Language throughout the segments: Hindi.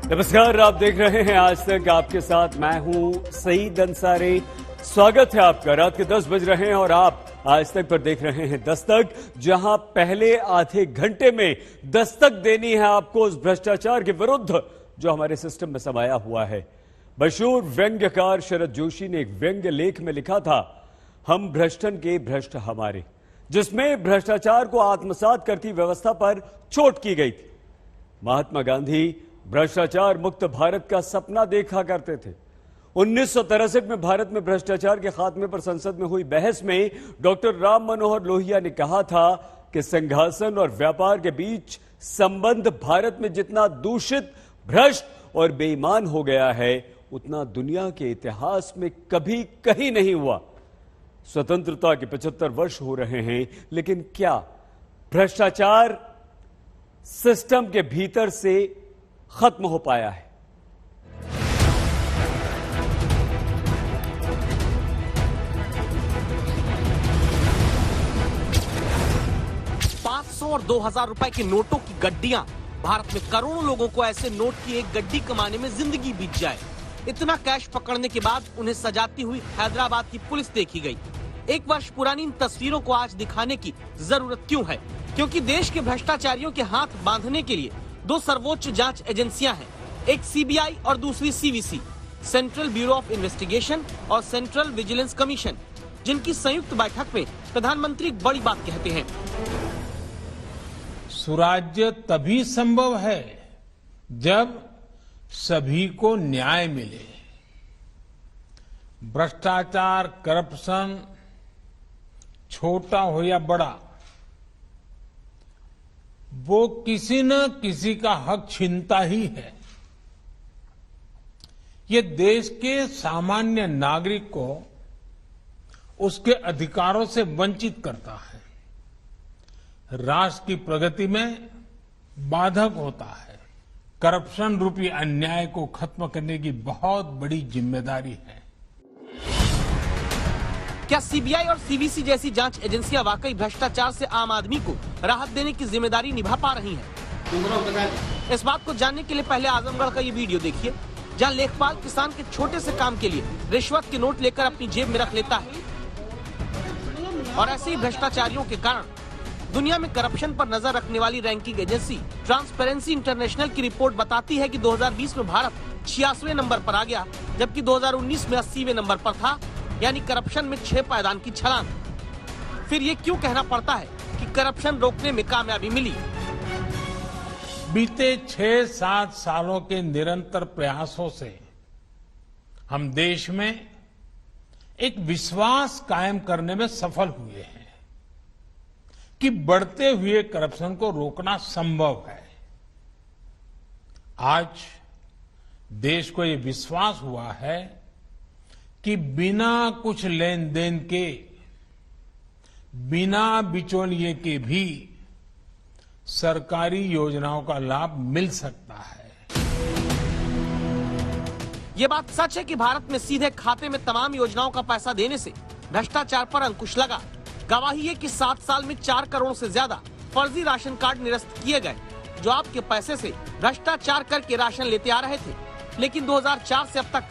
नमस्कार, आप देख रहे हैं आज तक। आपके साथ मैं हूं सईद अंसारी। स्वागत है आपका। रात के 10 बज रहे हैं और आप आज तक पर देख रहे हैं दस्तक, जहां पहले आधे घंटे में दस्तक देनी है आपको उस भ्रष्टाचार के विरुद्ध जो हमारे सिस्टम में समाया हुआ है। मशहूर व्यंग्यकार शरद जोशी ने एक व्यंग्य लेख में लिखा था, हम भ्रष्टन के भ्रष्ट हमारे, जिसमें भ्रष्टाचार को आत्मसात करती व्यवस्था पर चोट की गई थी। महात्मा गांधी भ्रष्टाचार मुक्त भारत का सपना देखा करते थे। 1963 में भारत में भ्रष्टाचार के खात्मे पर संसद में हुई बहस में डॉक्टर राम मनोहर लोहिया ने कहा था कि सिंहासन और व्यापार के बीच संबंध भारत में जितना दूषित, भ्रष्ट और बेईमान हो गया है, उतना दुनिया के इतिहास में कभी कहीं नहीं हुआ। स्वतंत्रता के 75 वर्ष हो रहे हैं, लेकिन क्या भ्रष्टाचार सिस्टम के भीतर से खत्म हो पाया है? और 2000 रुपए के नोटों की गड्डियां। भारत में करोड़ों लोगों को ऐसे नोट की एक गड्डी कमाने में जिंदगी बीत जाए। इतना कैश पकड़ने के बाद उन्हें सजाती हुई हैदराबाद की पुलिस देखी गई। 1 वर्ष पुरानी इन तस्वीरों को आज दिखाने की जरूरत क्यों है? क्योंकि देश के भ्रष्टाचारियों के हाथ बांधने के लिए 2 सर्वोच्च जांच एजेंसियां हैं, एक सीबीआई और दूसरी CVC, central bureau of investigation और सेंट्रल विजिलेंस कमीशन, जिनकी संयुक्त बैठक में प्रधानमंत्री बड़ी बात कहते हैं। सुराज्य तभी संभव है जब सभी को न्याय मिले। भ्रष्टाचार, करप्शन, छोटा हो या बड़ा, वो किसी न किसी का हक छीनता ही है। ये देश के सामान्य नागरिक को उसके अधिकारों से वंचित करता है, राष्ट्र की प्रगति में बाधक होता है। करप्शन रूपी अन्याय को खत्म करने की बहुत बड़ी जिम्मेदारी है। क्या सीबीआई और सीवीसी जैसी जांच एजेंसियां वाकई भ्रष्टाचार से आम आदमी को राहत देने की जिम्मेदारी निभा पा रही हैं? इस बात को जानने के लिए पहले आजमगढ़ का ये वीडियो देखिए, जहां लेखपाल किसान के छोटे से काम के लिए रिश्वत के नोट लेकर अपनी जेब में रख लेता है। और ऐसे ही भ्रष्टाचारियों के कारण दुनिया में करप्शन पर नजर रखने वाली रैंकिंग एजेंसी ट्रांसपेरेंसी इंटरनेशनल की रिपोर्ट बताती है कि 2020 में भारत 86वें नंबर पर आ गया, जबकि 2019 में 80वें नंबर पर था, यानी करप्शन में 6 पायदान की छलांग। फिर ये क्यों कहना पड़ता है कि करप्शन रोकने में कामयाबी मिली? बीते 6-7 सालों के निरंतर प्रयासों से हम देश में एक विश्वास कायम करने में सफल हुए हैं कि बढ़ते हुए करप्शन को रोकना संभव है। आज देश को ये विश्वास हुआ है कि बिना कुछ लेन देन के, बिना बिचौलिए के भी सरकारी योजनाओं का लाभ मिल सकता है। ये बात सच है कि भारत में सीधे खाते में तमाम योजनाओं का पैसा देने से भ्रष्टाचार पर अंकुश लगा। गवाही है कि 7 साल में 4 करोड़ से ज्यादा फर्जी राशन कार्ड निरस्त किए गए, जो आपके पैसे से भ्रष्टाचार करके राशन लेते आ रहे थे। लेकिन 2004 से अब तक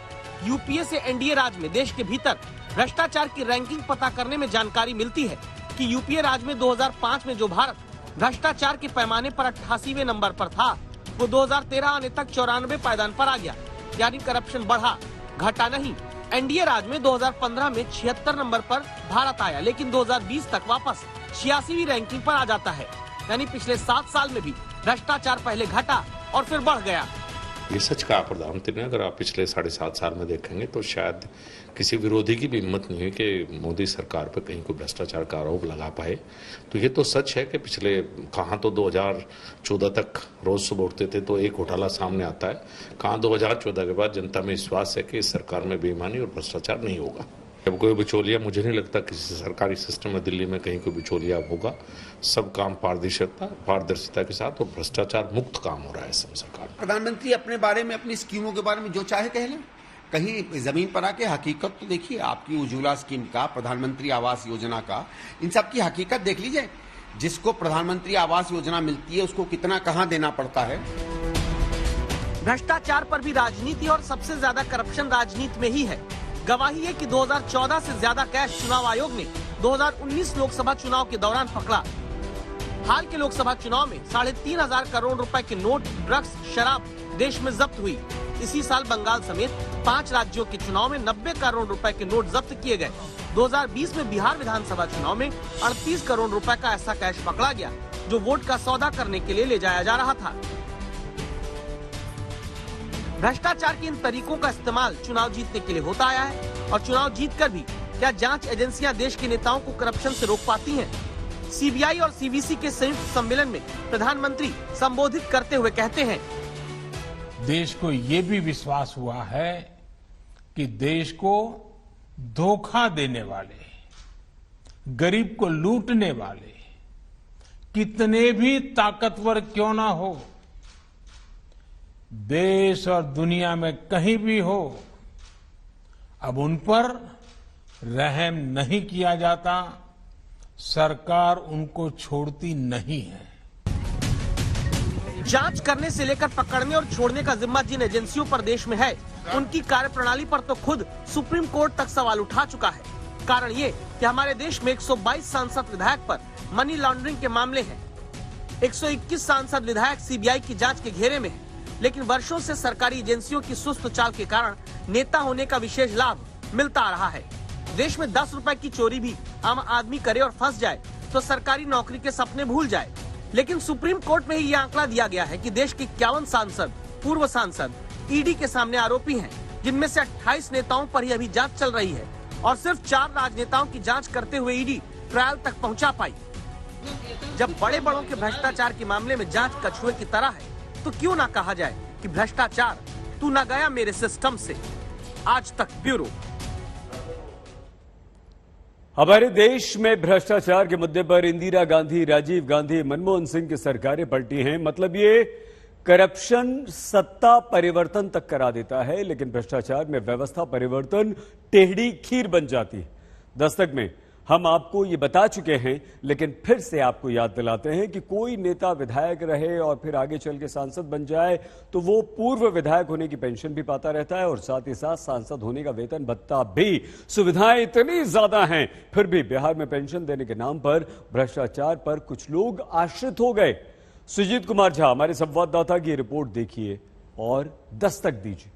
यूपीए से एनडीए राज में देश के भीतर भ्रष्टाचार की रैंकिंग पता करने में जानकारी मिलती है कि यूपीए राज में 2005 में जो भारत भ्रष्टाचार के पैमाने पर 88वें नंबर पर था, वो 2013 आने तक 94 पायदान पर आ गया। यानी करप्शन बढ़ा, घटा नहीं। एनडीए राज में 2015 में 76 नंबर पर भारत आया, लेकिन 2020 तक वापस 86वीं रैंकिंग पर आ जाता है। यानी पिछले 7 साल में भी भ्रष्टाचार पहले घटा और फिर बढ़ गया। ये सच कहा प्रधानमंत्री ने। अगर आप पिछले 7.5 साल में देखेंगे तो शायद किसी विरोधी की भी हिम्मत नहीं है कि मोदी सरकार पर कहीं कोई भ्रष्टाचार का आरोप लगा पाए। तो ये तो सच है कि पिछले कहाँ तो 2014 तक रोज सुबह उठते थे तो एक घोटाला सामने आता है, कहाँ 2014 के बाद जनता में विश्वास है कि इस सरकार में बेईमानी और भ्रष्टाचार नहीं होगा। जब कोई बिचौलिया, मुझे नहीं लगता किसी सरकारी सिस्टम में दिल्ली में कहीं कोई बिचौलिया होगा। सब काम पारदर्शिता के साथ और भ्रष्टाचार मुक्त काम हो रहा है सरकार। प्रधानमंत्री अपने बारे में, अपनी स्कीमों के बारे में जो चाहे कह लें, कहीं जमीन पर आके हकीकत तो देखिए। आपकी उज्ज्वला स्कीम का, प्रधानमंत्री आवास योजना का, इन सब की हकीकत देख लीजिए। जिसको प्रधानमंत्री आवास योजना मिलती है उसको कितना कहाँ देना पड़ता है। भ्रष्टाचार पर भी राजनीति और सबसे ज्यादा करप्शन राजनीति में ही है। गवाही है कि 2014 से ज्यादा कैश चुनाव आयोग ने 2019 लोकसभा चुनाव के दौरान पकड़ा। हाल के लोकसभा चुनाव में 3,500 करोड़ रुपए के नोट, ड्रग्स, शराब देश में जब्त हुई। इसी साल बंगाल समेत 5 राज्यों के चुनाव में 90 करोड़ रुपए के नोट जब्त किए गए। 2020 में बिहार विधानसभा चुनाव में 38 करोड़ रुपए का ऐसा कैश पकड़ा गया जो वोट का सौदा करने के लिए ले जाया जा रहा था। भ्रष्टाचार के इन तरीकों का इस्तेमाल चुनाव जीतने के लिए होता आया है और चुनाव जीतकर भी क्या जांच एजेंसियां देश के नेताओं को करप्शन से रोक पाती हैं? सीबीआई और सीवीसी के संयुक्त सम्मेलन में प्रधानमंत्री संबोधित करते हुए कहते हैं, देश को ये भी विश्वास हुआ है कि देश को धोखा देने वाले, गरीब को लूटने वाले कितने भी ताकतवर क्यों ना हो, देश और दुनिया में कहीं भी हो, अब उन पर रहम नहीं किया जाता। सरकार उनको छोड़ती नहीं है। जांच करने से लेकर पकड़ने और छोड़ने का जिम्मा जिन एजेंसियों पर देश में है, उनकी कार्यप्रणाली पर तो खुद सुप्रीम कोर्ट तक सवाल उठा चुका है। कारण ये कि हमारे देश में 122 सांसद विधायक पर मनी लॉन्ड्रिंग के मामले हैं। 121 सांसद विधायक सीबीआई की जांच के घेरे में हैं, लेकिन वर्षों से सरकारी एजेंसियों की सुस्त चाल के कारण नेता होने का विशेष लाभ मिलता आ रहा है। देश में 10 रुपए की चोरी भी आम आदमी करे और फंस जाए तो सरकारी नौकरी के सपने भूल जाए। लेकिन सुप्रीम कोर्ट में ही यह आंकड़ा दिया गया है कि देश के 51 सांसद, पूर्व सांसद ईडी के सामने आरोपी हैं, जिनमें से 28 नेताओं पर ही अभी जांच चल रही है और सिर्फ 4 राजनेताओं की जांच करते हुए ईडी ट्रायल तक पहुंचा पाई। जब बड़े बड़ों के भ्रष्टाचार के मामले में जांच कछुए की तरह है, तो क्यों ना कहा जाए कि भ्रष्टाचार तू ना गया मेरे सिस्टम से। आज तक ब्यूरो। हमारे देश में भ्रष्टाचार के मुद्दे पर इंदिरा गांधी, राजीव गांधी, मनमोहन सिंह की सरकारें पलटी हैं। मतलब ये करप्शन सत्ता परिवर्तन तक करा देता है, लेकिन भ्रष्टाचार में व्यवस्था परिवर्तन टेढ़ी खीर बन जाती है। दस्तक में हम आपको ये बता चुके हैं, लेकिन फिर से आपको याद दिलाते हैं कि कोई नेता विधायक रहे और फिर आगे चल के सांसद बन जाए तो वो पूर्व विधायक होने की पेंशन भी पाता रहता है और साथ ही साथ सांसद होने का वेतन भत्ता भी। सुविधाएं इतनी ज्यादा हैं, फिर भी बिहार में पेंशन देने के नाम पर भ्रष्टाचार पर कुछ लोग आश्रित हो गए। सुजीत कुमार झा हमारे संवाददाता की रिपोर्ट देखिए और दस्तक दीजिए।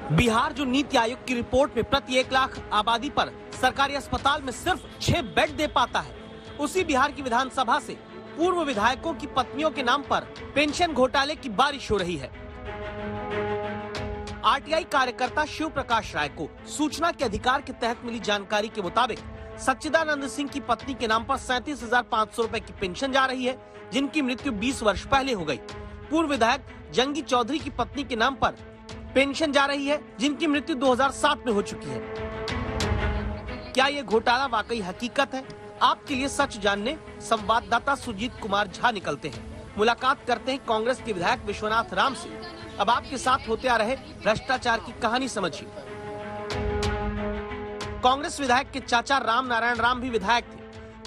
बिहार जो नीति आयोग की रिपोर्ट में प्रति 1 लाख आबादी पर सरकारी अस्पताल में सिर्फ 6 बेड दे पाता है, उसी बिहार की विधानसभा से पूर्व विधायकों की पत्नियों के नाम पर पेंशन घोटाले की बारिश हो रही है। आरटीआई कार्यकर्ता शिव प्रकाश राय को सूचना के अधिकार के तहत मिली जानकारी के मुताबिक सच्चिदानंद सिंह की पत्नी के नाम पर 37,500 रुपए की पेंशन जा रही है, जिनकी मृत्यु 20 वर्ष पहले हो गई। पूर्व विधायक जंगी चौधरी की पत्नी के नाम पर पेंशन जा रही है, जिनकी मृत्यु 2007 में हो चुकी है। क्या ये घोटाला वाकई हकीकत है? आपके लिए सच जानने संवाददाता सुजीत कुमार झा निकलते हैं। मुलाकात करते हैं कांग्रेस के विधायक विश्वनाथ राम से। अब आपके साथ होते आ रहे भ्रष्टाचार की कहानी समझिए। कांग्रेस विधायक के चाचा राम नारायण राम भी विधायक थे।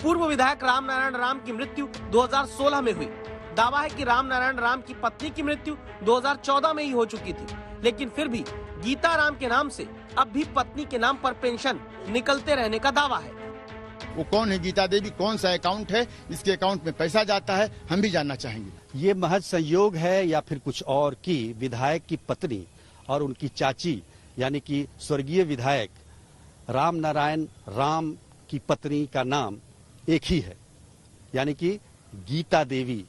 पूर्व विधायक राम नारायण राम की मृत्यु 2016 में हुई। दावा है कि राम नारायण राम की पत्नी की मृत्यु 2014 में ही हो चुकी थी, लेकिन फिर भी गीता राम के नाम से अब भी पत्नी के नाम पर पेंशन निकलते रहने का दावा है। वो कौन है गीता देवी, कौन सा अकाउंट है, इसके अकाउंट में पैसा जाता है, हम भी जानना चाहेंगे। ये महज संयोग है या फिर कुछ और कि विधायक की पत्नी और उनकी चाची यानी कि स्वर्गीय विधायक राम नारायण राम की पत्नी का नाम एक ही है, यानी कि गीता देवी।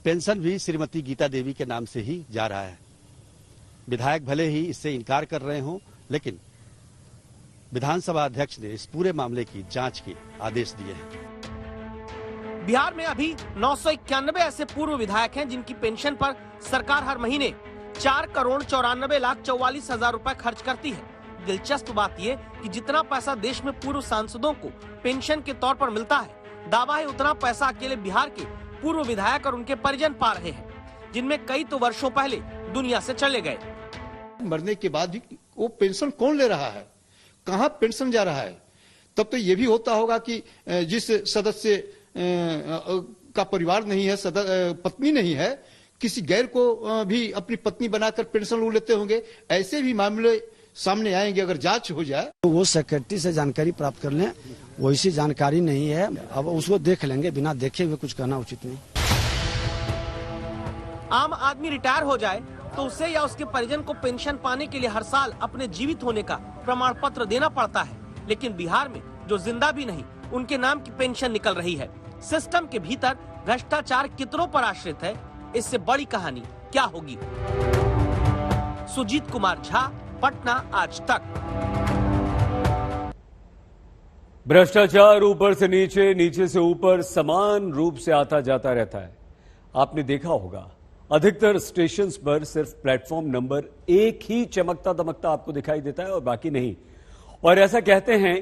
पेंशन भी श्रीमती गीता देवी के नाम से ही जा रहा है। विधायक भले ही इससे इनकार कर रहे हों, लेकिन विधानसभा अध्यक्ष ने इस पूरे मामले की जांच के आदेश दिए हैं। बिहार में अभी 991 ऐसे पूर्व विधायक हैं जिनकी पेंशन पर सरकार हर महीने 4,94,44,00,000 रुपए खर्च करती है। दिलचस्प बात यह कि जितना पैसा देश में पूर्व सांसदों को पेंशन के तौर पर मिलता है, दावा है उतना पैसा अकेले बिहार के पूर्व विधायक और उनके परिजन पा रहे हैं, जिनमें कई तो वर्षों पहले दुनिया से चले गए। मरने के बाद भी वो पेंशन कौन ले रहा है, कहाँ पेंशन जा रहा है? तब तो ये भी होता होगा कि जिस सदस्य का परिवार नहीं है, पत्नी नहीं है, किसी गैर को भी अपनी पत्नी बनाकर पेंशन ले लेते होंगे। ऐसे भी मामले सामने आएंगे अगर जांच हो जाए। तो वो सेक्रेटरी से जानकारी प्राप्त कर लें, वैसी जानकारी नहीं है, अब उसको देख लेंगे, बिना देखे हुए कुछ कहना उचित नहीं। आम आदमी रिटायर हो जाए तो उसे या उसके परिजन को पेंशन पाने के लिए हर साल अपने जीवित होने का प्रमाण पत्र देना पड़ता है, लेकिन बिहार में जो जिंदा भी नहीं उनके नाम की पेंशन निकल रही है। सिस्टम के भीतर भ्रष्टाचार कितनों पर आश्रित है, इससे बड़ी कहानी क्या होगी? सुजीत कुमार झा, पटना आज तक। भ्रष्टाचार ऊपर से नीचे, नीचे से ऊपर समान रूप से आता जाता रहता है। आपने देखा होगा अधिकतर स्टेशंस पर सिर्फ प्लेटफॉर्म नंबर 1 ही चमकता दमकता आपको दिखाई देता है और बाकी नहीं। और ऐसा कहते हैं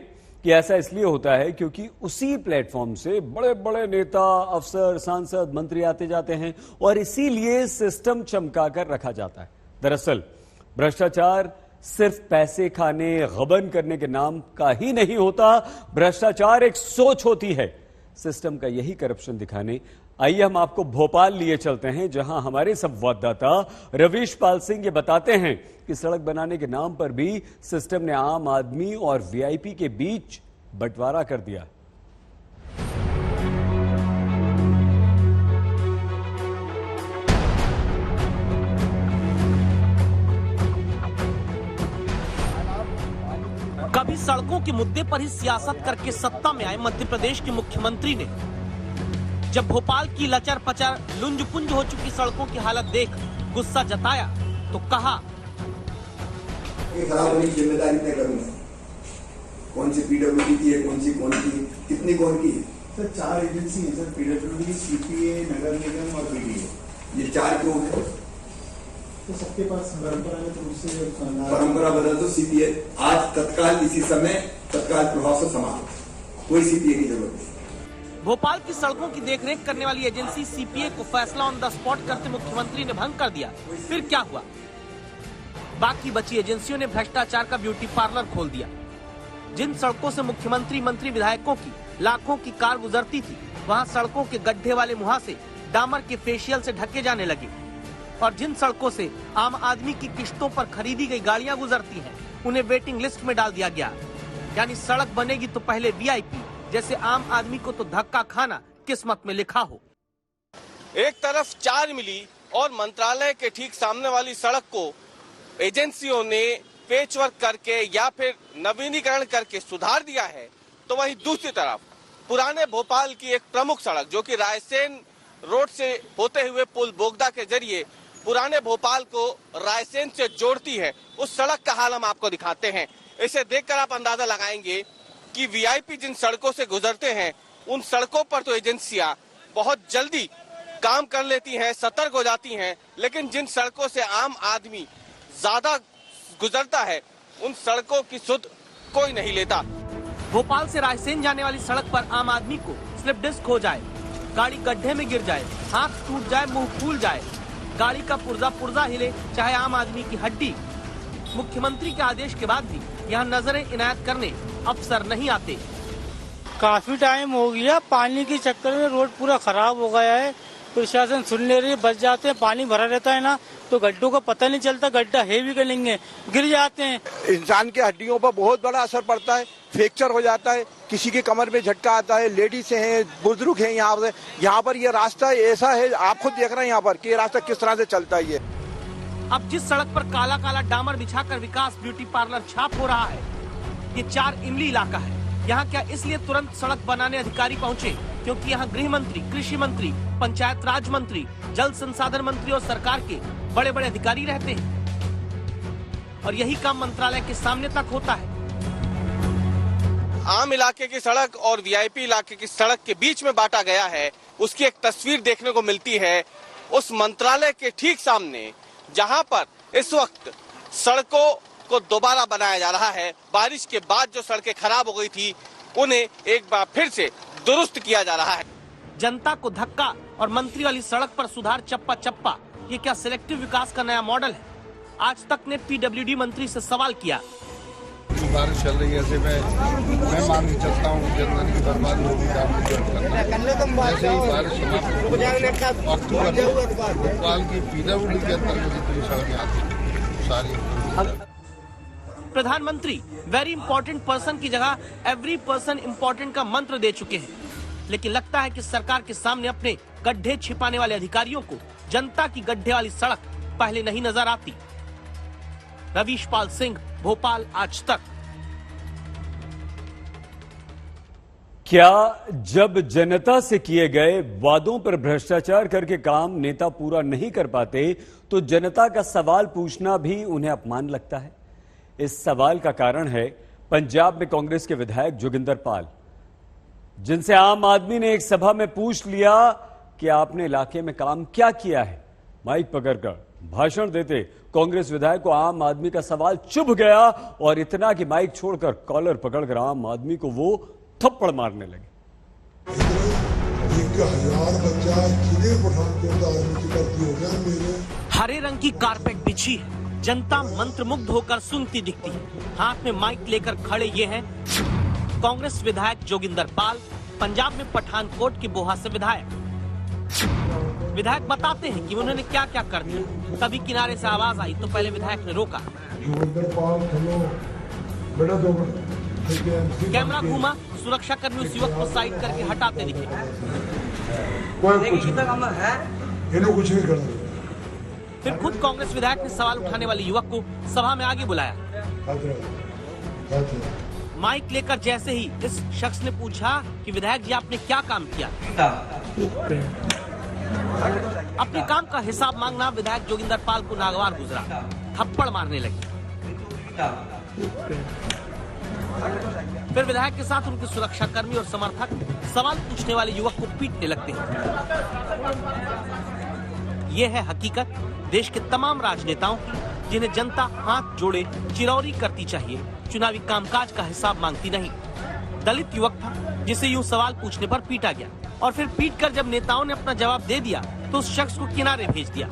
कि ऐसा इसलिए होता है क्योंकि उसी प्लेटफॉर्म से बड़े बड़े नेता, अफसर, सांसद, मंत्री आते जाते हैं और इसीलिए सिस्टम चमकाकर रखा जाता है। दरअसल भ्रष्टाचार सिर्फ पैसे खाने, गबन करने के नाम का ही नहीं होता। भ्रष्टाचार एक सोच होती है। सिस्टम का यही करप्शन दिखाने आइए हम आपको भोपाल लिए चलते हैं, जहां हमारे संवाददाता रवीश पाल सिंह ये बताते हैं कि सड़क बनाने के नाम पर भी सिस्टम ने आम आदमी और वीआईपी के बीच बंटवारा कर दिया। कभी सड़कों के मुद्दे पर ही सियासत करके सत्ता में आए मध्य प्रदेश के मुख्यमंत्री ने जब भोपाल की लचर पचर लुंज पुंज हो चुकी सड़कों की हालत देख गुस्सा जताया तो कहा, खराब होने की जिम्मेदारी तय करूंगा। कौन सी पीडब्ल्यूडी की है, कौन सी कितनी कौन की है? सर 4 एजेंसी है सर, पीडब्ल्यूडी, सीपीए, नगर निगम और बीडीए। ये 4 क्यों है? तो सबके पास परंपरा है, तो उससे परंपरा बदल दो। सीपीए आज तत्काल इसी समय तत्काल प्रभाव से समाप्त, कोई सीपीए की जरूरत नहीं। भोपाल की सड़कों की देखरेख करने वाली एजेंसी सीपीए को फैसला ऑन द स्पॉट करते मुख्यमंत्री ने भंग कर दिया। फिर क्या हुआ? बाकी बची एजेंसियों ने भ्रष्टाचार का ब्यूटी पार्लर खोल दिया। जिन सड़कों से मुख्यमंत्री, मंत्री, विधायकों की लाखों की कार गुजरती थी, वहां सड़कों के गड्ढे वाले मुहासे डामर के फेशियल से ढके जाने लगे। और जिन सड़कों से आम आदमी की किश्तों पर खरीदी गई गाड़ियां गुजरती हैं, उन्हें वेटिंग लिस्ट में डाल दिया गया। यानी सड़क बनेगी तो पहले वीआईपी, जैसे आम आदमी को तो धक्का खाना किस्मत में लिखा हो। एक तरफ 4 मिली और मंत्रालय के ठीक सामने वाली सड़क को एजेंसियों ने पेचवर्क करके या फिर नवीनीकरण करके सुधार दिया है, तो वहीं दूसरी तरफ पुराने भोपाल की एक प्रमुख सड़क जो कि रायसेन रोड से होते हुए पुल बोगदा के जरिए पुराने भोपाल को रायसेन से जोड़ती है, उस सड़क का हाल हम आपको दिखाते हैं। इसे देखकर आप अंदाजा लगाएंगे कि वीआईपी जिन सड़कों से गुजरते हैं, उन सड़कों पर तो एजेंसियां बहुत जल्दी काम कर लेती हैं, सतर्क हो जाती हैं, लेकिन जिन सड़कों से आम आदमी ज्यादा गुजरता है, उन सड़कों की सुध कोई नहीं लेता। भोपाल से रायसेन जाने वाली सड़क पर आम आदमी को स्लिप डिस्क हो जाए, गाड़ी गड्ढे में गिर जाए, हाथ टूट जाए, मुंह फूल जाए, गाड़ी का पुर्जा हिले, चाहे आम आदमी की हड्डी, मुख्यमंत्री के आदेश के बाद भी यहाँ नजरें इनायत करने अफसर नहीं आते। काफी टाइम हो गया, पानी के चक्कर में रोड पूरा खराब हो गया है। प्रशासन सुन ले रही है, बच जाते हैं, पानी भरा रहता है ना, तो गड्ढों का पता नहीं चलता, गड्ढा है भी करेंगे, गिर जाते हैं। इंसान के हड्डियों पर बहुत बड़ा असर पड़ता है, फ्रैक्चर हो जाता है, किसी की कमर में झटका आता है, लेडीज हैं, बुजुर्ग हैं। यहाँ पर ये रास्ता ऐसा है, आप खुद देख रहे हैं यहाँ पर कि ये रास्ता किस तरह से चलता है। ये अब जिस सड़क पर काला काला डामर बिछाकर विकास ब्यूटी पार्लर छाप हो रहा है, ये 4 इमली इलाका है। यहाँ क्या इसलिए तुरंत सड़क बनाने अधिकारी पहुँचे क्योंकि यहाँ गृह मंत्री, कृषि मंत्री, पंचायत राज मंत्री, जल संसाधन मंत्री और सरकार के बड़े बड़े अधिकारी रहते हैं और यही काम मंत्रालय के सामने तक होता है। आम इलाके की सड़क और वीआईपी इलाके की सड़क के बीच में बांटा गया है, उसकी एक तस्वीर देखने को मिलती है उस मंत्रालय के ठीक सामने, जहां पर इस वक्त सड़कों को दोबारा बनाया जा रहा है। बारिश के बाद जो सड़कें खराब हो गई थी, उन्हें एक बार फिर से दुरुस्त किया जा रहा है। जनता को धक्का और मंत्री वाली सड़क पर सुधार चप्पा चप्पा, ये क्या सिलेक्टिव विकास का नया मॉडल है? आज तक ने पीडब्ल्यूडी मंत्री से सवाल किया। बारिश चल रही है, ऐसे मैं मान के चलता हूँ जनधन की बर्बादी होगी। जैसे ही बारिश समाप्त हो अक्टूबर भोपाल की पीडब्ल्यूडी के अंतर्गत जितनी सड़कें आती सारी। प्रधानमंत्री वेरी इंपॉर्टेंट पर्सन की जगह एवरी पर्सन इंपॉर्टेंट का मंत्र दे चुके हैं, लेकिन लगता है कि सरकार के सामने अपने गड्ढे छिपाने वाले अधिकारियों को जनता की गड्ढे वाली सड़क पहले नहीं नजर आती। रवीश पाल सिंह, भोपाल, आज तक। क्या जब जनता से किए गए वादों पर भ्रष्टाचार करके काम नेता पूरा नहीं कर पाते तो जनता का सवाल पूछना भी उन्हें अपमान लगता है? इस सवाल का कारण है पंजाब में कांग्रेस के विधायक जोगिंदर पाल, जिनसे आम आदमी ने एक सभा में पूछ लिया कि आपने इलाके में काम क्या किया है। माइक पकड़कर भाषण देते कांग्रेस विधायक को आम आदमी का सवाल चुभ गया और इतना कि माइक छोड़कर कॉलर पकड़कर आम आदमी को वो थप्पड़ मारने लगे। हरे रंग की कारपेट बिछी है, जनता मंत्रमुग्ध होकर सुनती दिखती है। हाथ में माइक लेकर खड़े ये हैं कांग्रेस विधायक जोगिंदर पाल, पंजाब में पठानकोट की बोहा से विधायक। विधायक बताते हैं कि उन्होंने क्या क्या कर दिया। तभी किनारे से आवाज आई तो पहले विधायक ने रोका। कैमरा घूमा, सुरक्षा कर्मी उस युवक को साइड करके हटाते दिखे। फिर खुद कांग्रेस विधायक ने सवाल उठाने वाले युवक को सभा में आगे बुलाया। माइक लेकर जैसे ही इस शख्स ने पूछा कि विधायक जी आपने क्या काम किया, अपने काम का हिसाब मांगना विधायक जोगिंदर पाल को नागवार गुजरा। थप्पड़ मारने लगे। फिर विधायक के साथ उनके सुरक्षा कर्मी और समर्थक सवाल पूछने वाले युवक को पीटने लगते हैं। ये है हकीकत देश के तमाम राजनेताओं की, जिन्हें जनता हाथ जोड़े चिरौरी करती चाहिए, चुनावी कामकाज का हिसाब मांगती नहीं। दलित युवक था जिसे यूं सवाल पूछने पर पीटा गया और फिर पीटकर जब नेताओं ने अपना जवाब दे दिया तो उस शख्स को किनारे भेज दिया।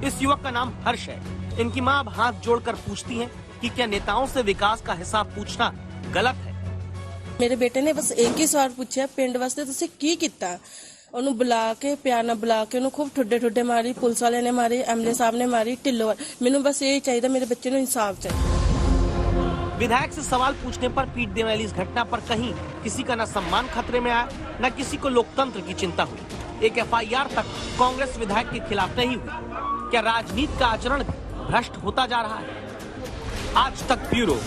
इस युवक का नाम हर्ष है। इनकी मां अब हाथ जोड़कर पूछती हैं कि क्या नेताओं से विकास का हिसाब पूछना गलत है। मेरे बेटे ने बस एक ही सवाल पूछा, पिंड वास्ते तुसीं की कीता? ਉਹਨੂੰ ਬੁਲਾ ਕੇ ਪਿਆਰ ਨਾਲ ਬੁਲਾ ਕੇ ਉਹਨੂੰ खूब ਠੁੱਡੇ ਠੁੱਡੇ ਮਾਰੀ, ਪੁਲਿਸ ਵਾਲਿਆਂ ਨੇ ਮਾਰੀ, ਐਮਐਲਏ ਸਾਹਿਬ ਨੇ ਮਾਰੀ, ਢਿੱਲੋਂ। ਮੈਨੂੰ बस यही चाहिए, मेरे बच्चे को इंसाफ चाहिए। विधायक से सवाल पूछने पर पीट देने वाली इस घटना पर कहीं किसी का न सम्मान खतरे में आया, न किसी को लोकतंत्र की चिंता हुई। एक एफआईआर तक कांग्रेस विधायक के खिलाफ नहीं हुई। क्या राजनीति का आचरण भ्रष्ट होता जा रहा है? आज तक ब्यूरो।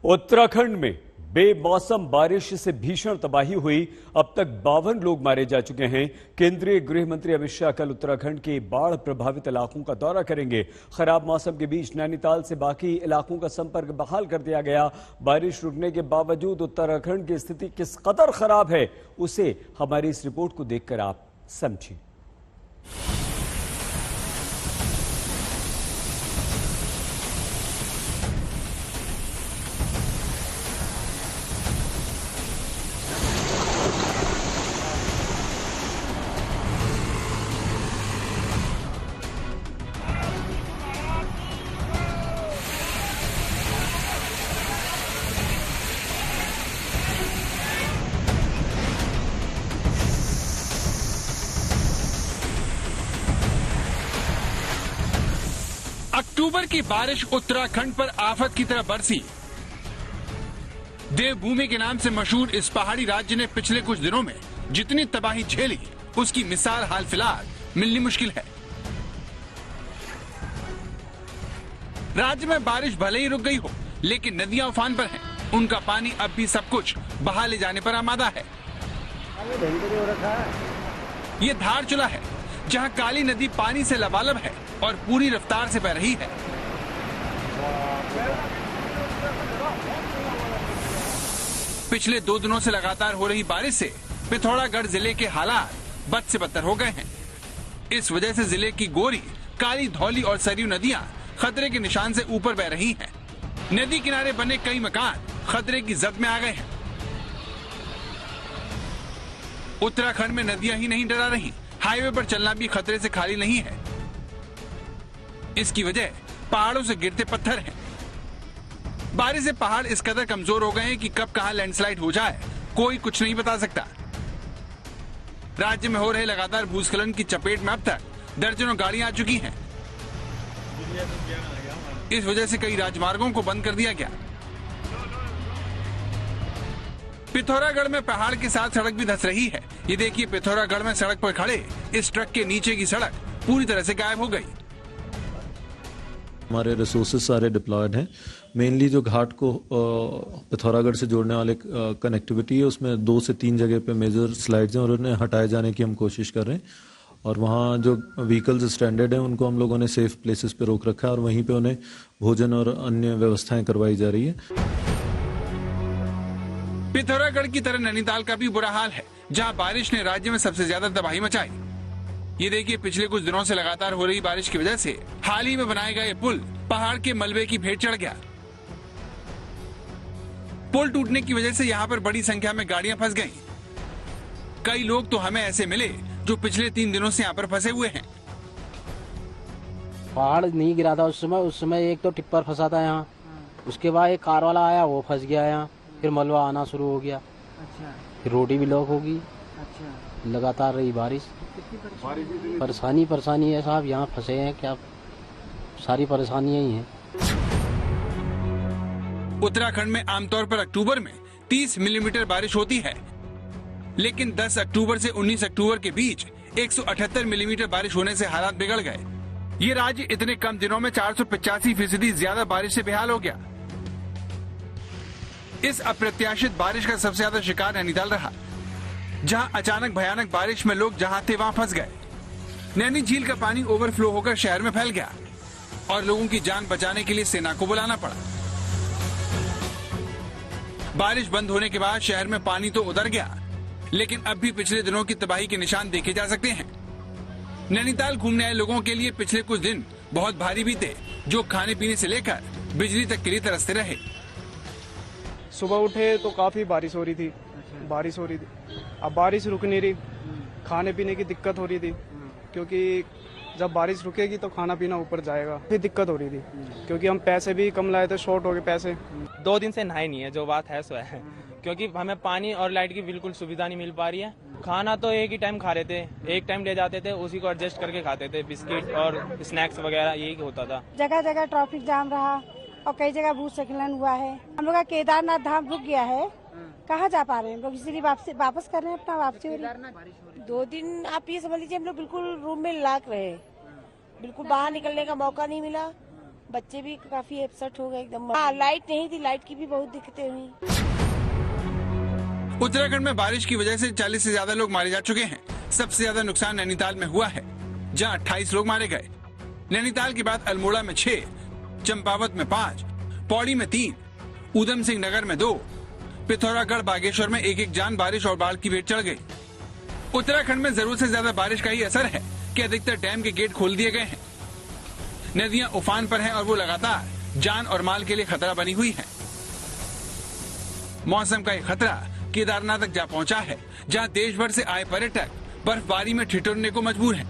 उत्तराखंड में बेमौसम बारिश से भीषण तबाही हुई। अब तक 52 लोग मारे जा चुके हैं। केंद्रीय गृह मंत्री अमित शाह कल उत्तराखंड के बाढ़ प्रभावित इलाकों का दौरा करेंगे। खराब मौसम के बीच नैनीताल से बाकी इलाकों का संपर्क बहाल कर दिया गया। बारिश रुकने के बावजूद उत्तराखंड की स्थिति किस कदर खराब है, उसे हमारी इस रिपोर्ट को देखकर आप समझिए। अक्टूबर की बारिश उत्तराखंड पर आफत की तरह बरसी। देवभूमि के नाम से मशहूर इस पहाड़ी राज्य ने पिछले कुछ दिनों में जितनी तबाही झेली, उसकी मिसाल हाल फिलहाल मिलनी मुश्किल है। राज्य में बारिश भले ही रुक गई हो, लेकिन नदियां उफान पर हैं। उनका पानी अब भी सब कुछ बहा ले जाने पर आमादा है। ये धारचूला है, जहां काली नदी पानी से लबालब है और पूरी रफ्तार से बह रही है। पिछले 2 दिनों से लगातार हो रही बारिश से पिथौरागढ़ जिले के हालात बद से बदतर हो गए हैं। इस वजह से जिले की गोरी, काली, धौली और सरयू नदियां खतरे के निशान से ऊपर बह रही हैं। नदी किनारे बने कई मकान खतरे की जद में आ गए हैं। उत्तराखंड में नदियां ही नहीं डरा रही, हाईवे पर चलना भी खतरे से खाली नहीं है। इसकी वजह पहाड़ों से गिरते पत्थर हैं। बारिश से पहाड़ इस कदर कमजोर हो गए हैं कि कब कहां लैंडस्लाइड हो जाए कोई कुछ नहीं बता सकता। राज्य में हो रहे लगातार भूस्खलन की चपेट में अब तक दर्जनों गाड़ियां आ चुकी हैं। इस वजह से कई राजमार्गों को बंद कर दिया गया। पिथौरागढ़ में पहाड़ के साथ सड़क भी धंस रही है। ये देखिए, पिथौरागढ़ में सड़क पर खड़े इस ट्रक के नीचे की सड़क पूरी तरह से गायब हो गई। हमारे रिसोर्सेज सारे डिप्लॉयड हैं। मेनली जो घाट को पिथौरागढ़ से जोड़ने वाले कनेक्टिविटी है, उसमें 2 से 3 जगह पे मेजर स्लाइड्स हैं और उन्हें हटाए जाने की हम कोशिश कर रहे हैं। और वहाँ जो व्हीकल्स स्ट्रैंडेड हैं उनको हम लोगों ने सेफ प्लेसेस पे रोक रखा है और वहीं पे उन्हें भोजन और अन्य व्यवस्थाएं करवाई जा रही है। पिथौरागढ़ की तरह नैनीताल का भी बुरा हाल है, जहाँ बारिश ने राज्य में सबसे ज्यादा तबाही मचाई। ये देखिए, पिछले कुछ दिनों से लगातार हो रही बारिश की वजह से हाल ही में बनाया गया ये पुल पहाड़ के मलबे की भेंट चढ़ गया। पुल टूटने की वजह से यहाँ पर बड़ी संख्या में गाड़ियां फंस गईं। कई लोग तो हमें ऐसे मिले जो पिछले 3 दिनों से यहाँ पर फंसे हुए हैं। पहाड़ नहीं गिरा था उस समय एक तो टिप्पर फंसा था यहाँ, उसके बाद एक कार वाला आया, वो फंस गया यहाँ, फिर मलबा आना शुरू हो गया। अच्छा। फिर रोडी भी लॉक होगी। अच्छा। लगातार रही बारिश, परेशानी है साहब, यहाँ फंसे हैं, क्या सारी परेशानियां ही हैं। उत्तराखंड में आमतौर पर अक्टूबर में 30 मिलीमीटर बारिश होती है, लेकिन 10 अक्टूबर से 19 अक्टूबर के बीच 178 मिलीमीटर बारिश होने से हालात बिगड़ गए। ये राज्य इतने कम दिनों में 485% ज्यादा बारिश से बेहाल हो गया। इस अप्रत्याशित बारिश का सबसे ज्यादा शिकार नैनीताल रहा, जहां अचानक भयानक बारिश में लोग जहां थे वहां फंस गए। नैनी झील का पानी ओवरफ्लो होकर शहर में फैल गया और लोगों की जान बचाने के लिए सेना को बुलाना पड़ा। बारिश बंद होने के बाद शहर में पानी तो उतर गया, लेकिन अब भी पिछले दिनों की तबाही के निशान देखे जा सकते हैं। नैनीताल घूमने आए लोगों के लिए पिछले कुछ दिन बहुत भारी बीते, जो खाने पीने से लेकर बिजली तक के लिए तरसते रहे। सुबह उठे तो काफी बारिश हो रही थी। अब बारिश रुक नहीं रही, खाने पीने की दिक्कत हो रही थी, क्योंकि जब बारिश रुकेगी तो खाना पीना ऊपर जाएगा। फिर दिक्कत हो रही थी क्योंकि हम पैसे भी कम लाए थे, शॉर्ट हो गए पैसे। 2 दिन से नहाए नहीं है, जो बात है सो है, क्योंकि हमें पानी और लाइट की बिल्कुल सुविधा नहीं मिल पा रही है। खाना तो एक ही टाइम खा रहे थे, एक टाइम ले जाते थे, उसी को एडजस्ट करके खाते थे, बिस्किट और स्नैक्स वगैरह यही होता था। जगह जगह ट्रैफिक जाम रहा और कई जगह भूस्खलन हुआ है। हम लोग का केदारनाथ धाम रुक गया है, कहाँ जा पा रहे हैं लोग, इसीलिए वापस कर रहे हैं, अपना वापसी हो रही है। 2 दिन आप ये समझ लीजिए हम लोग बिल्कुल रूम में लाक रहे, बिल्कुल बाहर निकलने का मौका नहीं मिला। बच्चे भी काफी अपसेट हो गए एकदम। लाइट नहीं थी, लाइट की भी बहुत दिक्कतें हुई। उत्तराखंड में बारिश की वजह से 40 से ज्यादा लोग मारे जा चुके हैं। सबसे ज्यादा नुकसान नैनीताल में हुआ है, जहां 28 लोग मारे गए। नैनीताल के बाद अल्मोड़ा में 6, चंपावत में 5, पौड़ी में 3, ऊधम सिंह नगर में 2, पिथौरागढ़ बागेश्वर में एक जान बारिश और बाढ़ की भेंट चढ़ गई। उत्तराखंड में जरूरत से ज्यादा बारिश का ही असर है कि अधिकतर डैम के गेट खोल दिए गए हैं। नदियां उफान पर हैं और वो लगातार जान और माल के लिए खतरा बनी हुई है। मौसम का ये खतरा केदारनाथ तक जा पहुंचा है, जहां देश भर से आए पर्यटक बर्फबारी में ठिठुरने को मजबूर हैं।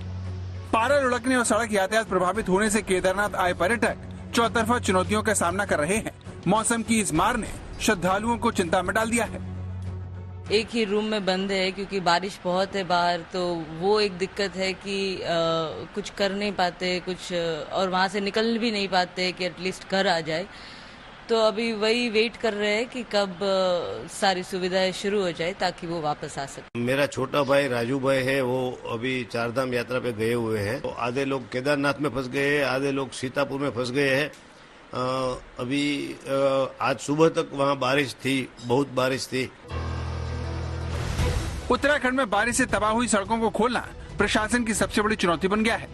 पारा लुढ़कने और सड़क यातायात प्रभावित होने से केदारनाथ आए पर्यटक चौतरफा चुनौतियों का सामना कर रहे हैं। मौसम की इस मार ने श्रद्धालुओं को चिंता में डाल दिया है। एक ही रूम में बंद है क्योंकि बारिश बहुत है बाहर, तो वो एक दिक्कत है कि कुछ कर नहीं पाते कुछ, और वहाँ से निकल भी नहीं पाते कि एटलीस्ट घर आ जाए। तो अभी वही वेट कर रहे हैं कि कब सारी सुविधाएं शुरू हो जाए ताकि वो वापस आ सके। मेरा छोटा भाई राजू भाई है, वो अभी 4 धाम यात्रा पे गए हुए हैं। तो आधे लोग केदारनाथ में फंस गए हैं, आधे लोग सीतापुर में फंस गए हैं। अभी आज सुबह तक वहाँ बारिश थी, बहुत बारिश थी। उत्तराखंड में बारिश से तबाह हुई सड़कों को खोलना प्रशासन की सबसे बड़ी चुनौती बन गया है।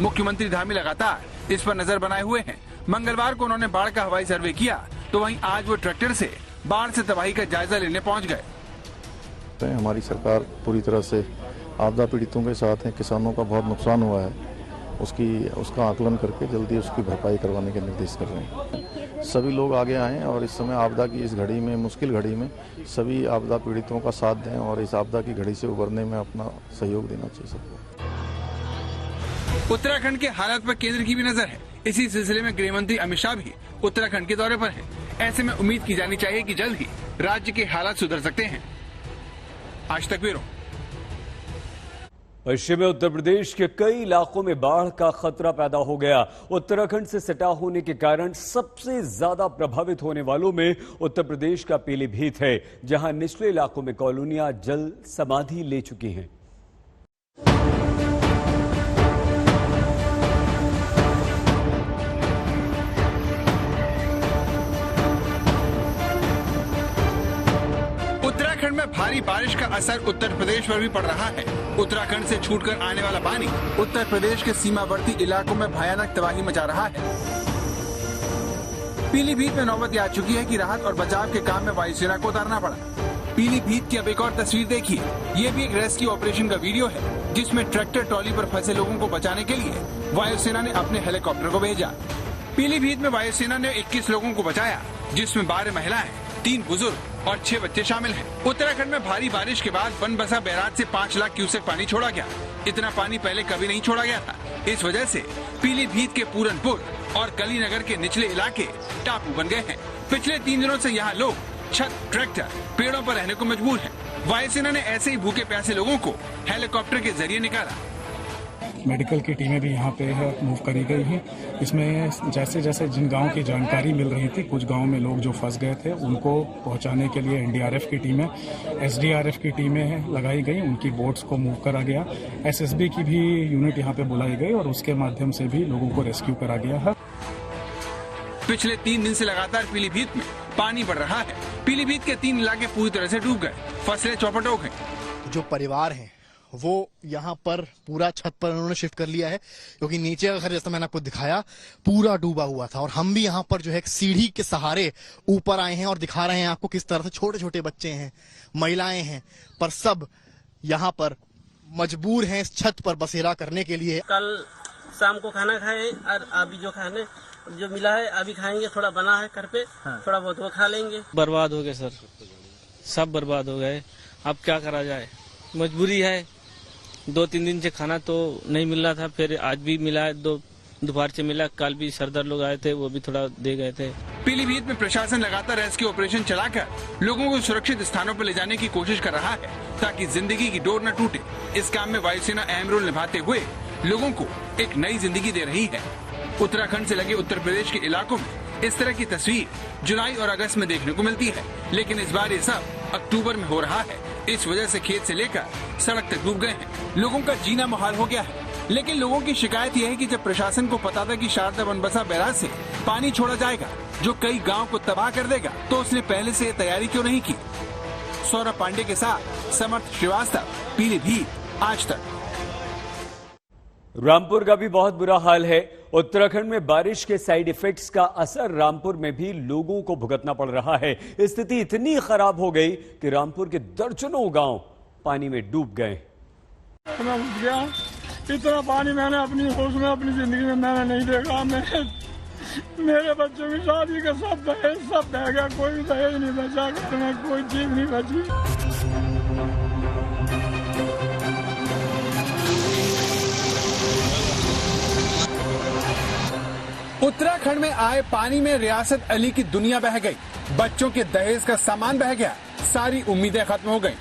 मुख्यमंत्री धामी लगातार इस पर नजर बनाए हुए हैं। मंगलवार को उन्होंने बाढ़ का हवाई सर्वे किया, तो वहीं आज वो ट्रैक्टर से बाढ़ से तबाही का जायजा लेने पहुंच गए। हमारी सरकार पूरी तरह से आपदा पीड़ितों के साथ है। किसानों का बहुत नुकसान हुआ है उसका आकलन करके जल्दी उसकी भरपाई करवाने के निर्देश कर रहे हैं। सभी लोग आगे आएं और इस समय आपदा की इस घड़ी में, मुश्किल घड़ी में सभी आपदा पीड़ितों का साथ दें और इस आपदा की घड़ी से उबरने में अपना सहयोग देना चाहिए सबको। उत्तराखंड के हालात पर केंद्र की भी नजर है। इसी सिलसिले में गृह मंत्री अमित शाह भी उत्तराखंड के दौरे पर हैं। ऐसे में उम्मीद की जानी चाहिए कि जल्द ही राज्य के हालात सुधर सकते हैं। आज तक ब्यूरो। पश्चिमी उत्तर प्रदेश के कई इलाकों में बाढ़ का खतरा पैदा हो गया। उत्तराखंड से सटा होने के कारण सबसे ज्यादा प्रभावित होने वालों में उत्तर प्रदेश का पीलीभीत है, जहां निचले इलाकों में कॉलोनियां जल समाधि ले चुकी हैं। उत्तराखंड में भारी बारिश का असर उत्तर प्रदेश पर भी पड़ रहा है। उत्तराखंड से छूटकर आने वाला पानी उत्तर प्रदेश के सीमावर्ती इलाकों में भयानक तबाही मचा रहा है। पीलीभीत में नौबत आ चुकी है कि राहत और बचाव के काम में वायुसेना को उतारना पड़ा। पीलीभीत की अब एक और तस्वीर देखिए। ये भी एक रेस्क्यू ऑपरेशन का वीडियो है, जिसमें ट्रैक्टर ट्रॉली पर फंसे लोगों को बचाने के लिए वायुसेना ने अपने हेलीकॉप्टर को भेजा। पीलीभीत में वायुसेना ने 21 लोगों को बचाया, जिसमें 12 महिलाएं, 3 बुजुर्ग और 6 बच्चे शामिल हैं। उत्तराखंड में भारी बारिश के बाद बनबसा बैराज से 5 लाख क्यूसेक पानी छोड़ा गया। इतना पानी पहले कभी नहीं छोड़ा गया था। इस वजह से पीलीभीत के पूरनपुर और कलीनगर के निचले इलाके टापू बन गए हैं। पिछले 3 दिनों से यहाँ लोग छत, ट्रैक्टर, पेड़ों पर रहने को मजबूर हैं। वायुसेना ने ऐसे ही भूखे प्यासे लोगों को हेलीकॉप्टर के जरिए निकाला। मेडिकल की टीमें भी यहाँ पे मूव करी गई हैं। इसमें जैसे जैसे जिन गांव की जानकारी मिल रही थी, कुछ गांव में लोग जो फंस गए थे उनको पहुंचाने के लिए एनडीआरएफ की टीमें, एसडीआरएफ की टीमें लगाई गई, उनकी बोट्स को मूव करा गया। एसएसबी की भी यूनिट यहाँ पे बुलाई गई और उसके माध्यम से भी लोगों को रेस्क्यू करा गया है। पिछले 3 दिन से लगातार पीलीभीत में पानी बढ़ रहा है। पीलीभीत के 3 इलाके पूरी तरह से डूब गए, फसलें चौपट हो गई। जो परिवार हैं वो यहाँ पर पूरा छत पर उन्होंने शिफ्ट कर लिया है, क्योंकि नीचे का घर जैसा मैंने आपको दिखाया पूरा डूबा हुआ था। और हम भी यहाँ पर जो है एक सीढ़ी के सहारे ऊपर आए हैं और दिखा रहे हैं आपको किस तरह से छोटे छोटे बच्चे हैं, महिलाएं हैं, पर सब यहाँ पर मजबूर हैं इस छत पर बसेरा करने के लिए। कल शाम को खाना खाए और अभी जो खाने जो मिला है अभी खाएंगे। थोड़ा बना है घर पे, थोड़ा बहुत वो खा लेंगे। बर्बाद हो गए सर, सब बर्बाद हो गए। अब क्या करा जाए, मजबूरी है। 2-3 दिन से खाना तो नहीं मिल रहा था, फिर आज भी मिला है, दोपहर से मिला। कल भी सरदार लोग आए थे, वो भी थोड़ा दे गए थे। पीलीभीत में प्रशासन लगातार रेस्क्यू ऑपरेशन चलाकर लोगों को सुरक्षित स्थानों पर ले जाने की कोशिश कर रहा है, ताकि जिंदगी की डोर न टूटे। इस काम में वायुसेना अहम रोल निभाते हुए लोगों को एक नई जिंदगी दे रही है। उत्तराखंड से लगे उत्तर प्रदेश के इलाकों में इस तरह की तस्वीर जुलाई और अगस्त में देखने को मिलती है, लेकिन इस बार ये सब अक्टूबर में हो रहा है। इस वजह से खेत से लेकर सड़क तक डूब गए हैं। लोगों का जीना मुहाल हो गया है। लेकिन लोगों की शिकायत यह है कि जब प्रशासन को पता था कि शारदा बनबसा बैराज से पानी छोड़ा जाएगा जो कई गांव को तबाह कर देगा, तो उसने पहले से तैयारी क्यों नहीं की। सौरभ पांडे के साथ समर्थ श्रीवास्तव, पीलीभीत, आज तक। रामपुर का भी बहुत बुरा हाल है। उत्तराखंड में बारिश के साइड इफेक्ट्स का असर रामपुर में भी लोगों को भुगतना पड़ रहा है। स्थिति इतनी खराब हो गई कि रामपुर के दर्जनों गांव पानी में डूब गए। इतना पानी मैंने अपनी होश में अपनी जिंदगी में मैंने नहीं देखा। मेरे बच्चों की शादी का सब बह गया, कोई दहेज नहीं बचा, घर में कोई चीज नहीं बची। उत्तराखंड में आए पानी में रियासत अली की दुनिया बह गई। बच्चों के दहेज का सामान बह गया, सारी उम्मीदें खत्म हो गई।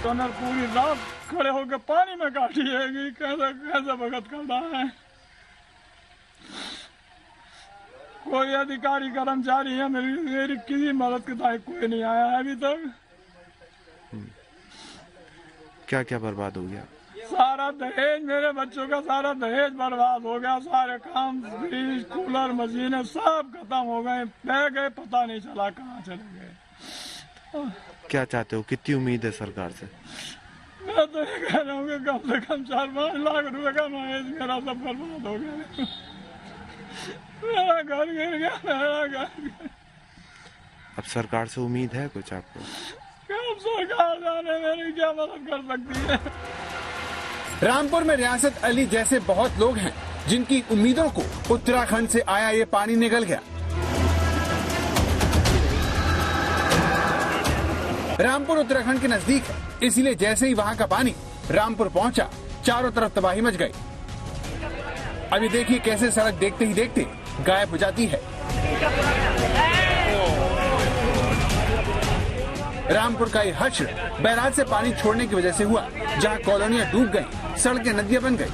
पूरी रात खड़े होकर पानी में काटी है, कैसे भगत करना है। कोई अधिकारी कर्मचारी है, मेरी किसी मदद के तक कोई नहीं आया है अभी तक। क्या क्या बर्बाद हो गया? सारा दहेज, मेरे बच्चों का सारा दहेज बर्बाद हो गया। सारे काम, फ्रिज, कूलर, मशीनें सब खत्म हो गए, बह गए, पता नहीं चला कहाँ चले गए। क्या चाहते हो, कितनी उम्मीद है सरकार से? मैं तो ये कह रहा हूँ कि कम से कम 4-5 लाख रुपए का दहेज मेरा सब बर्बाद हो गया। मेरा घर गिर गया, मेरा घर। अब सरकार से उम्मीद है कुछ आपको? अब सरकार जाने मेरी क्या मदद कर सकती है। रामपुर में रियासत अली जैसे बहुत लोग हैं जिनकी उम्मीदों को उत्तराखंड से आया ये पानी निगल गया। रामपुर उत्तराखंड के नजदीक है, इसलिए जैसे ही वहाँ का पानी रामपुर पहुँचा, चारों तरफ तबाही मच गई। अभी देखिए कैसे सड़क देखते ही देखते गायब हो जाती है। रामपुर का ये हश्र बैराज से पानी छोड़ने की वजह से हुआ, जहाँ कॉलोनियां डूब गईं, सड़कें नदियां बन गईं।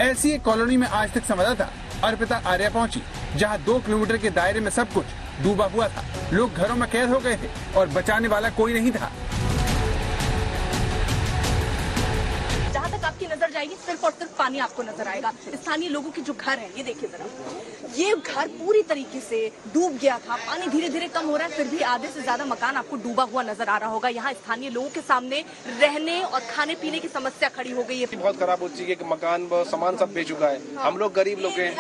ऐसी एक कॉलोनी में आज तक संवाददाता अर्पिता आर्या पहुंची, जहां 2 किलोमीटर के दायरे में सब कुछ डूबा हुआ था। लोग घरों में कैद हो गए थे और बचाने वाला कोई नहीं था। जहाँ तक आपकी नजर जाएगी सिर्फ और सिर्फ पानी आपको नजर आएगा। स्थानीय लोगों के जो घर हैं, ये देखिए जरा, ये घर पूरी तरीके से डूब गया था। पानी धीरे धीरे कम हो रहा है, फिर भी आधे से ज्यादा मकान आपको डूबा हुआ नजर आ रहा होगा। यहाँ स्थानीय लोगों के सामने रहने और खाने पीने की समस्या खड़ी हो गई है। बहुत खराब हो चुकी है कि मकान सामान सब बह चुका है। हम लोग गरीब लोग हैं।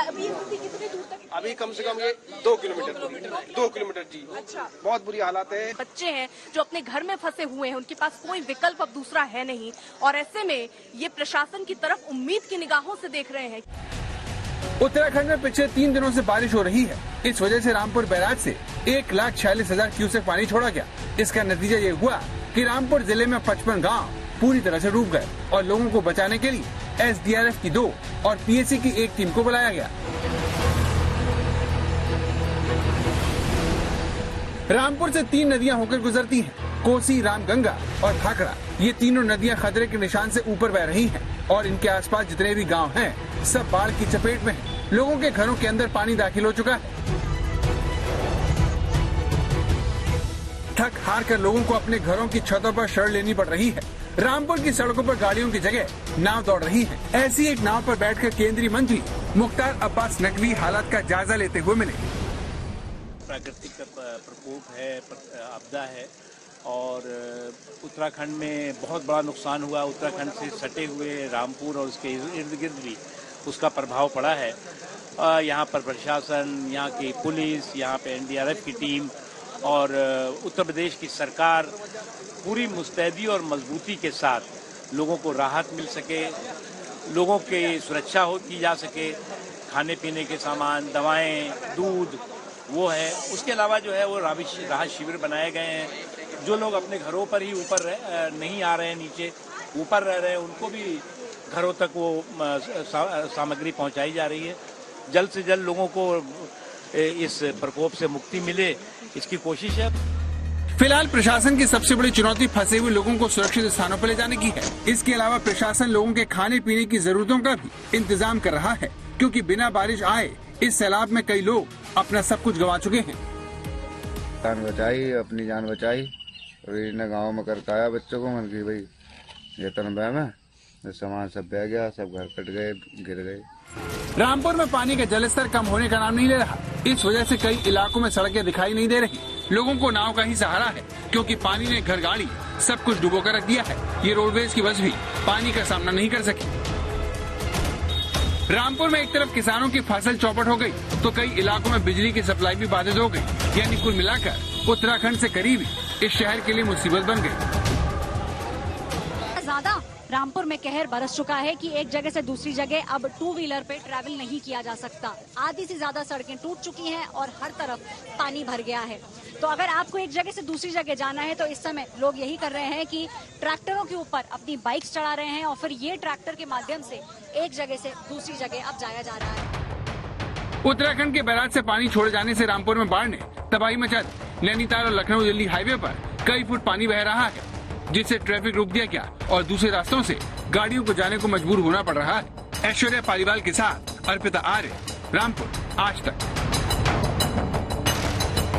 अभी कम से कम ये 2 किलोमीटर जी। अच्छा, बहुत बुरी हालत है। बच्चे हैं जो अपने घर में फंसे हुए हैं, उनके पास कोई विकल्प अब दूसरा है नहीं, और ऐसे में ये प्रशासन की तरफ उम्मीद की निगाहों से देख रहे हैं। उत्तराखंड में पिछले 3 दिनों से बारिश हो रही है। इस वजह से रामपुर बैराज से 1,46,000 क्यूसेक पानी छोड़ा गया। इसका नतीजा ये हुआ कि रामपुर जिले में 55 गांव पूरी तरह से डूब गए और लोगों को बचाने के लिए SDRF की 2 और PSC की 1 टीम को बुलाया गया। रामपुर से 3 नदियां होकर गुजरती हैं, कोसी, रामगंगा और भाखड़ा। ये तीनों नदियां खतरे के निशान से ऊपर बह रही हैं और इनके आसपास जितने भी गांव हैं, सब बाढ़ की चपेट में हैं। लोगों के घरों के अंदर पानी दाखिल हो चुका है। थक हार कर लोगों को अपने घरों की छतों पर शरण लेनी पड़ रही है। रामपुर की सड़कों पर गाड़ियों की जगह नाव दौड़ रही है। ऐसी एक नाव पर बैठकर केंद्रीय मंत्री मुख्तार अब्बास नकवी हालात का जायजा लेते हुए मिले। प्राकृतिक प्रकोप है, आपदा है और उत्तराखंड में बहुत बड़ा नुकसान हुआ। उत्तराखंड से सटे हुए रामपुर और उसके इर्द गिर्द भी उसका प्रभाव पड़ा है। यहाँ पर प्रशासन, यहाँ की पुलिस, यहाँ पे NDRF की टीम और उत्तर प्रदेश की सरकार पूरी मुस्तैदी और मजबूती के साथ लोगों को राहत मिल सके, लोगों की सुरक्षा की जा सके, खाने पीने के सामान, दवाएं, दूध वो है। उसके अलावा जो है वो राहत शिविर बनाए गए हैं। जो लोग अपने घरों पर ही ऊपर नहीं आ रहे हैं, नीचे ऊपर रह रहे हैं, उनको भी घरों तक वो सामग्री पहुंचाई जा रही है। जल्द से जल्द लोगों को इस प्रकोप से मुक्ति मिले, इसकी कोशिश है। फिलहाल प्रशासन की सबसे बड़ी चुनौती फंसे हुए लोगों को सुरक्षित स्थानों पर ले जाने की है। इसके अलावा प्रशासन लोगों के खाने पीने की जरूरतों का भी इंतजाम कर रहा है, क्योंकि बिना बारिश आए इस सैलाब में कई लोग अपना सब कुछ गंवा चुके हैं। जान बचाई, अपनी जान बचाई और इन्हें गाँव में करके आया बच्चों को। मन की भाई ये तनबे में सामान सब बह गया, सब घर कट गए, गिर गए। रामपुर में पानी का जलस्तर कम होने का नाम नहीं ले रहा। इस वजह से कई इलाकों में सड़कें दिखाई नहीं दे रही। लोगों को नाव का ही सहारा है, क्योंकि पानी ने घर गाड़ी सब कुछ डुबो कर रख दिया है। ये रोडवेज की बस भी पानी का सामना नहीं कर सकी। रामपुर में एक तरफ किसानों की फसल चौपट हो गई, तो कई इलाकों में बिजली की सप्लाई भी बाधित हो गई। यानी कुल मिलाकर उत्तराखंड से करीबी इस शहर के लिए मुसीबत बन गई। ज्यादा रामपुर में कहर बरस चुका है कि एक जगह से दूसरी जगह अब 2 व्हीलर पे ट्रैवल नहीं किया जा सकता। आधी से ज्यादा सड़कें टूट चुकी हैं और हर तरफ पानी भर गया है। तो अगर आपको एक जगह से दूसरी जगह जाना है तो इस समय लोग यही कर रहे हैं कि ट्रैक्टरों के ऊपर अपनी बाइक्स चढ़ा रहे हैं और फिर ये ट्रैक्टर के माध्यम से एक जगह से दूसरी जगह अब जाया जा रहा है। उत्तराखंड के बैराज से पानी छोड़े जाने से रामपुर में बाढ़ ने तबाही मचा दी। नैनीताल और लखनऊ दिल्ली हाईवे पर कई फुट पानी बह रहा है, जिससे ट्रैफिक रुक दिया गया और दूसरे रास्तों से गाड़ियों को जाने को मजबूर होना पड़ रहा है। ऐश्वर्या पालीवाल के साथ अर्पिता आर्य, रामपुर, आज तक।